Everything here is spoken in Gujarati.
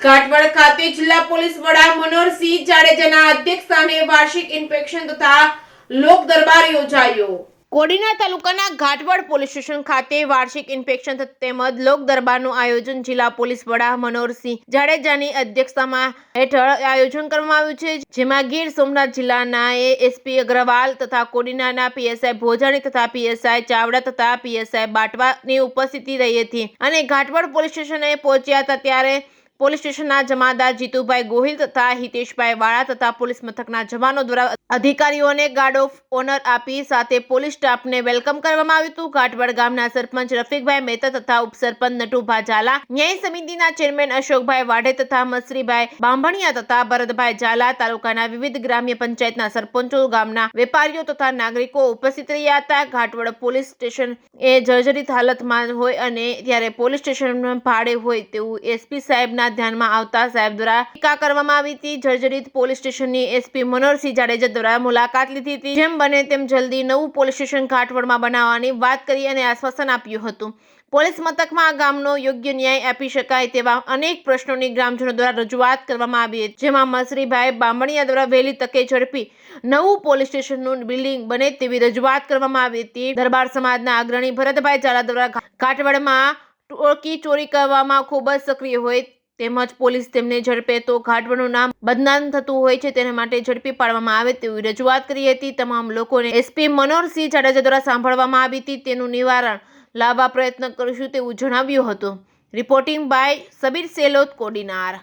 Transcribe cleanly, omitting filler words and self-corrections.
કાટવડ ખાતે જિલ્લા પોલીસ વડા મનોહરસિંહ જાડેજાના અધ્યક્ષસ્થાને વાર્ષિક ઇન્સ્પેક્શન તથા લોક દરબાર યોજાયો। કોડીનાર તાલુકાના ઘાટવડ પોલીસ સ્ટેશન ખાતે વાર્ષિક ઇન્સ્પેક્શન તેમજ લોક દરબારનું આયોજન જિલ્લા પોલીસ વડા મનોહરસિંહ જાડેજાની અધ્યક્ષતામાં હેઠળ આયોજન કરવામાં આવ્યું છે, જેમાં ગીર સોમનાથ જિલ્લાના એસપી અગ્રવાલ તથા કોડીનારના પીએસઆઈ ભોજાણી તથા પીએસઆઈ ચાવડા તથા પીએસઆઈ બાટવાની ઉપસ્થિતિ રહી હતી અને ઘાટવડ પોલીસ સ્ટેશને પહોંચ્યા હતા ત્યારે પોલીસ સ્ટેશનના જમાદાર જીતુભાઈ ગોહિલ તથા હિતેશભાઈ વાળા તથા પોલીસ મથકના જવાનો દ્વારા અધિકારીઓને ગાર્ડ ઓફ ઓનર આપી સાથે પોલીસ સ્ટાફને વેલકમ કરવામાં આવ્યું હતું। ઘાટવડ ગામના સરપંચ રફીકભાઈ મહેતા તથા ઉપસરપંચ નટુભા ઝાલા, ન્યાય સમિતિના ચેરમેન અશોકભાઈ વાઢે તથા મસરીભાઈ બાંભણિયા તથા ભરતભાઈ ઝાલા, તાલુકાના વિવિધ ગ્રામ્ય પંચાયતના સરપંચો, ગામના વેપારીઓ તથા નાગરિકો ઉપસ્થિત રહ્યા હતા। ઘાટવડ પોલીસ સ્ટેશન એ જર્જરિત હાલતમાં હોય અને ત્યારે પોલીસ સ્ટેશન ભાડે હોય તેવું એસપી સાહેબના ધ્યાનમાં આવતા સાહેબ દ્વારા ટીકા કરવામાં આવી હતી। જર્જરિત પોલીસ સ્ટેશનની એસપી મનોહરસિંહ જાડેજા દ્વારા મુલાકાત લીધી હતી, જેમ બને તેમ જલ્દી નવું પોલીસ સ્ટેશન ઘાટવડમાં બનાવવાની વાત કરી અને આશ્વાસન આપ્યું હતું। પોલીસ મથકમાં આ ગામનો યોગ્ય ન્યાય આપી શકાય તેવા અનેક પ્રશ્નોની ગ્રામજનો દ્વારા રજૂઆત કરવામાં આવી હતી, જેમાં મસરીભાઈ બાંભણિયા દ્વારા વહેલી તકે ઝડપી નવું પોલીસ સ્ટેશનનું બિલ્ડિંગ બને તેવી રજૂઆત કરવામાં આવી હતી। દરબાર સમાજના અગ્રણી ભરતભાઈ ઝાલા દ્વારા ઘાટવડમાં ટોળકી ચોરી કરવામાં ખૂબ જ સક્રિય હોય તેમજ પોલીસ તેમને ઝડપે તો ઘાટવડનું નામ બદનામ થતું હોય છે, તેને માટે ઝડપી પાડવામાં આવે તેવી રજૂઆત કરી હતી। તમામ લોકોને એસપી મનોહરસિંહ જાડેજા દ્વારા સાંભળવામાં આવી હતી, તેનું નિવારણ લાવવા પ્રયત્ન કરીશું તેવું જણાવ્યું હતું। Reporting by Sabir Selot, Kodinar.